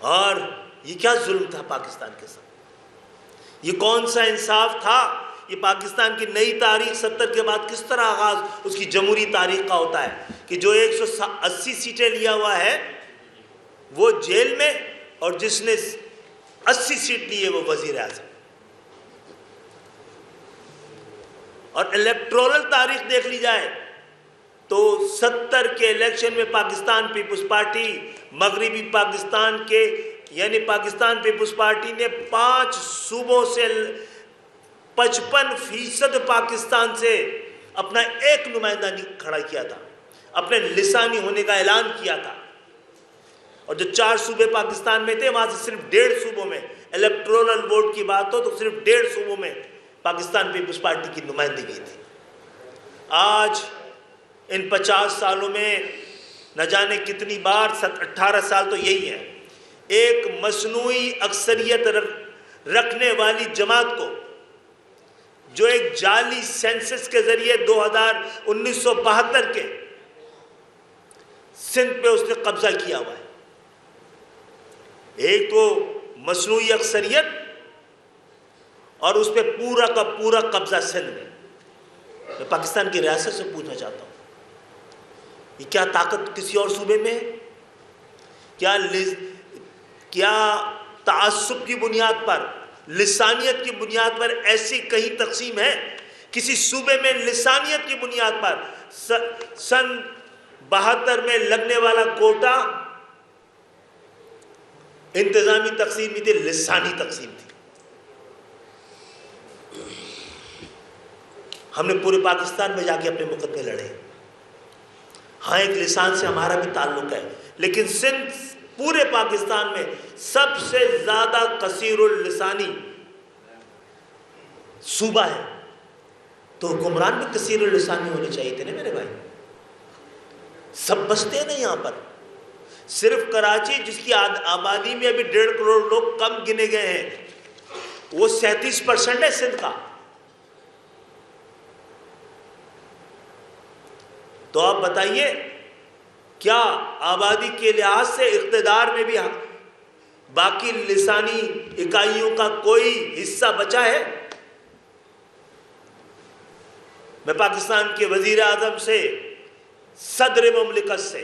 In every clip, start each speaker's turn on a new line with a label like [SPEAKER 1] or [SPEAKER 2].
[SPEAKER 1] और ये क्या जुल्म था पाकिस्तान के साथ, ये कौन सा इंसाफ था। ये पाकिस्तान की नई तारीख 70 के बाद किस तरह आगाज उसकी जमहूरी तारीख का होता है कि जो 180 सीटें लिया हुआ है वो जेल में, और जिसने 80 सीट ली है वो वजीर आज़म। और इलेक्टोरल तारीख देख ली जाए तो 70 के इलेक्शन में पाकिस्तान पीपुल्स पार्टी, मगरबी पाकिस्तान के यानी पाकिस्तान पीपुल्स पार्टी ने 5 सूबों से 55% पाकिस्तान से अपना एक नुमाइंदा खड़ा किया था, अपने लिसानी होने का ऐलान किया था। और जो 4 सूबे पाकिस्तान में थे वहां से सिर्फ 1.5 सूबों में इलेक्टोरल वोट की बात हो तो सिर्फ 1.5 सूबों में पाकिस्तान पीपुल्स पार्टी की नुमाइंदगी थी। आज इन 50 सालों में न जाने कितनी बार 18 साल तो यही है, एक मसनूई अक्सरियत रखने वाली जमात को जो एक जाली सेंसस के जरिए 1972 के सिंध पे उसने कब्जा किया हुआ है। एक तो मसनूई अक्सरियत और उस पर पूरा का पूरा कब्जा सिंध में। मैं पाकिस्तान की रियासत से पूछना चाहता हूँ, ये क्या ताकत किसी और सूबे में है? क्या ताअस्सुब की बुनियाद पर, लिसानियत की बुनियाद पर ऐसी कहीं तकसीम है? किसी सूबे में लिसानियत की बुनियाद पर सन 72 में लगने वाला कोटा इंतजामी तकसीम नहीं थी, लिसानी तकसीम थी। हमने पूरे पाकिस्तान में जाके अपने मुकदमे लड़े। हाँ, एक लिसान से हमारा भी ताल्लुक है, लेकिन सिंध पूरे पाकिस्तान में सबसे ज्यादा कसीरुल लिसानी सूबा है, तो हुक्मरान भी कसीरुल लिसानी होने चाहिए थे ना मेरे भाई। सब बसते हैं ना यहाँ पर। सिर्फ कराची जिसकी आबादी में अभी 1.5 करोड़ लोग कम गिने गए हैं, वो 37% है सिंध का। तो आप बताइए, क्या आबादी के लिहाज से इख्तिदार में भी बाकी लिसानी इकाइयों का कोई हिस्सा बचा है? मैं पाकिस्तान के वजीर आजम से, सदर मुमलिकत से,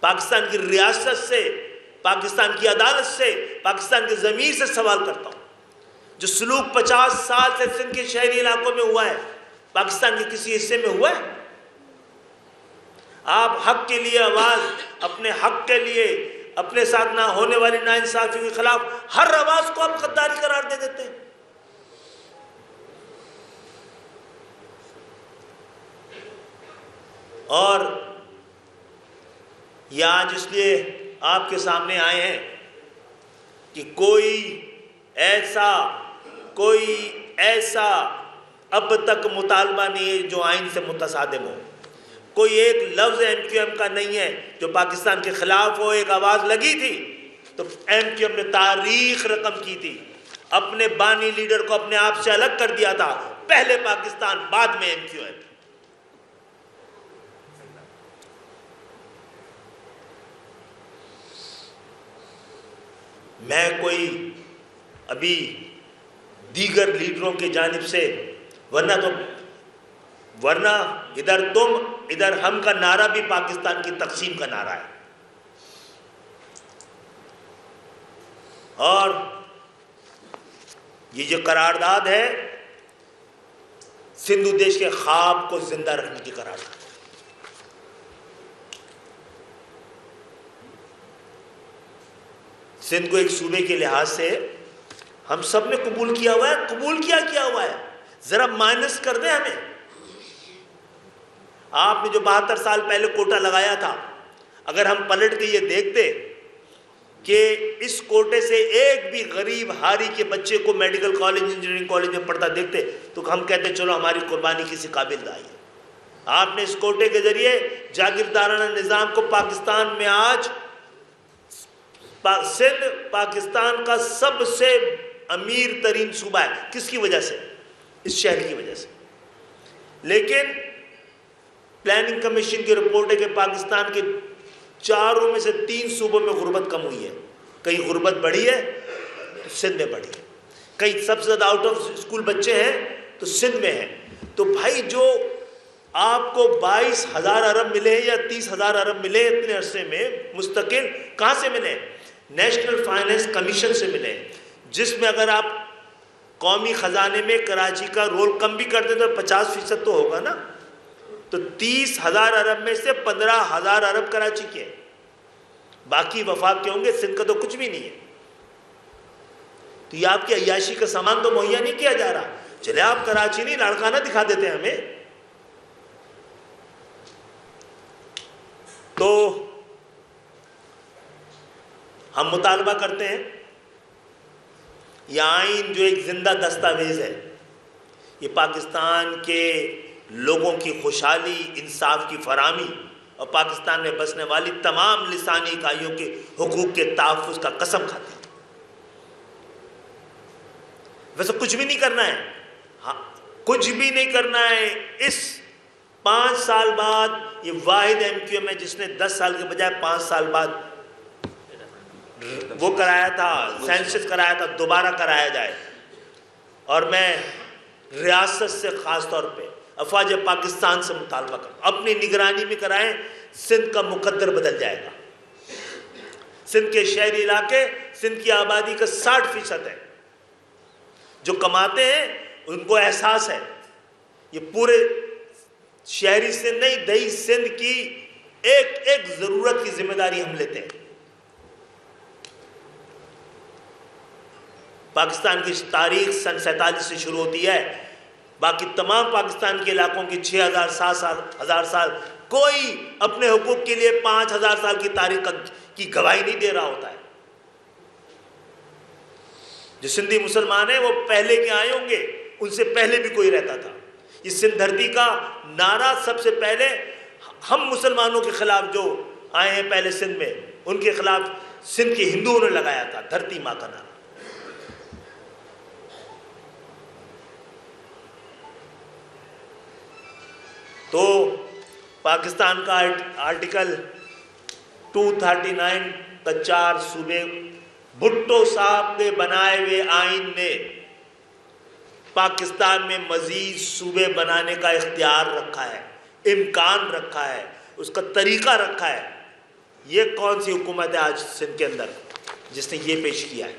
[SPEAKER 1] पाकिस्तान की रियासत से, पाकिस्तान की अदालत से, पाकिस्तान के ज़मीर से सवाल करता हूँ, जो सलूक 50 साल से सिंध के शहरी इलाकों में हुआ है, पाकिस्तान के किसी हिस्से में हुआ है? आप हक के लिए आवाज़, अपने हक के लिए, अपने साथ ना होने वाली नाइंसाफी के खिलाफ हर आवाज़ को आप गद्दारी करार दे देते हैं। और ये आज इसलिए आपके सामने आए हैं कि कोई ऐसा अब तक मुतालबा नहीं है जो आइन से मुतसादिम हो। कोई एक लफ्ज़ MQM का नहीं है जो पाकिस्तान के खिलाफ हो। एक आवाज़ लगी थी तो MQM ने तारीख रकम की थी, अपने बानी लीडर को अपने आप से अलग कर दिया था। पहले पाकिस्तान, बाद में MQM। मैं कोई अभी दीगर लीडरों की जानिब से, वरना इधर तुम इधर हम का नारा भी पाकिस्तान की तकसीम का नारा है। और ये जो करारदाद है, सिंधु देश के ख्वाब को जिंदा रखने की करारदाद। सिंध को एक सूबे के लिहाज से हम सब ने कबूल किया हुआ है, कबूल किया हुआ है। जरा माइनस कर दें हमें। आपने जो 72 साल पहले कोटा लगाया था, अगर हम पलट के ये देखते कि इस कोटे से एक भी गरीब हारी के बच्चे को मेडिकल कॉलेज, इंजीनियरिंग कॉलेज में पढ़ता देखते तो हम कहते चलो हमारी कुर्बानी किसी काबिल आई है। आपने इस कोटे के जरिए जागीरदाराना निज़ाम को पाकिस्तान में आज सिंध पाकिस्तान का सबसे अमीर तरीन सूबा है। किसकी वजह से? इस शहर की वजह से। लेकिन प्लानिंग कमीशन की रिपोर्ट है कि पाकिस्तान के चारों में से 3 सूबों में गुर्बत कम हुई है। कहीं गुर्बत बढ़ी है तो सिंध में बढ़ी है, कहीं सबसे ज़्यादा आउट ऑफ स्कूल बच्चे हैं तो सिंध में है। तो भाई जो आपको 22,000 अरब मिले या 30,000 अरब मिले इतने अरसे में मुस्तकिल, कहाँ से मिले? नेशनल फाइनेंस कमीशन से मिले, जिसमें अगर आप कौमी ख़जाने में कराची का रोल कम भी कर दें तो 50% तो होगा ना। तो 30,000 अरब में से 15,000 अरब कराची के, बाकी वफाक के होंगे, सिंध का तो कुछ भी नहीं है। तो ये आपकी अय्याशी का सामान तो मुहैया नहीं किया जा रहा। चले आप कराची नहीं लाड़काना दिखा देते हैं हमें। तो हम मुतालबा करते हैं, यह आइन जो एक जिंदा दस्तावेज है, ये पाकिस्तान के लोगों की खुशहाली, इंसाफ की फराहमी और पाकिस्तान में बसने वाली तमाम लिसानी इकाइयों के हुकूक के तहफ़्फ़ुज़ का कसम खाते हैं। वैसे कुछ भी नहीं करना है, हाँ कुछ भी नहीं करना है। इस 5 साल बाद ये वाहिद MQM है जिसने 10 साल के बजाय 5 साल बाद वो कराया था, सेंसस कराया था, दोबारा कराया जाए। और मैं रियासत से ख़ास तौर पे अफवाज पाकिस्तान से मुतालबा कर, अपनी निगरानी में कराएं, सिंध का मुकद्दर बदल जाएगा। सिंध के शहरी इलाके, सिंध की आबादी का 60% है जो कमाते हैं, उनको एहसास है ये पूरे शहरी सिंध नहीं, दही सिंध की एक एक ज़रूरत की जिम्मेदारी हम लेते हैं। पाकिस्तान की तारीख सन 47 से शुरू होती है, बाकी तमाम पाकिस्तान के इलाकों की 6,000 7,000 साल, कोई अपने हुकूक के लिए 5,000 साल की तारीख की गवाही नहीं दे रहा होता है। जो सिंधी मुसलमान हैं वो पहले के आए होंगे, उनसे पहले भी कोई रहता था। ये सिंध धरती का नारा सबसे पहले हम मुसलमानों के खिलाफ जो आए हैं पहले सिंध में, उनके खिलाफ सिंध के हिंदुओं ने लगाया था, धरती माँ का नारा। तो पाकिस्तान का आर्टिकल 239 का 4 सूबे, भुट्टो साहब के बनाए हुए आइन ने पाकिस्तान में मजीद सूबे बनाने का इख्तियार रखा है, इम्कान रखा है, उसका तरीका रखा है। ये कौन सी हुकूमत है आज सिंध के अंदर जिसने ये पेश किया है?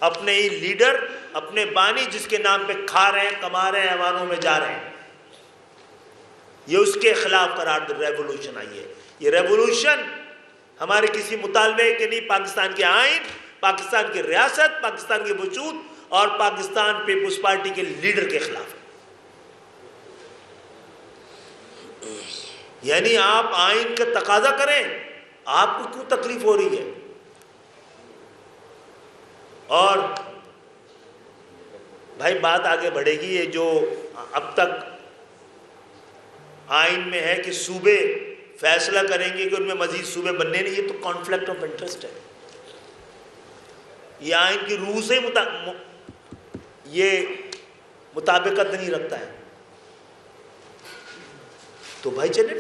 [SPEAKER 1] अपने ही लीडर, अपने बानी जिसके नाम पे खा रहे हैं, कमा रहे हैं, ऐवानों में जा रहे हैं, ये उसके खिलाफ करार रेवोल्यूशन आई है। ये रेवोल्यूशन हमारे किसी मुतालबे के नहीं, पाकिस्तान के आइन, पाकिस्तान की रियासत, पाकिस्तान के वजूद और पाकिस्तान पीपुल्स पार्टी के लीडर के खिलाफ है। यानी आप आइन का तकाजा करें, आपको क्यों तकलीफ हो रही है? और भाई बात आगे बढ़ेगी। ये जो अब तक आइन में है कि सूबे फैसला करेंगे कि उनमें मजीद सूबे बनने नहीं, ये तो कॉन्फ्लिक्ट ऑफ इंटरेस्ट है। ये आइन की रूह से ये मुताबिकत नहीं रखता है। तो भाई चले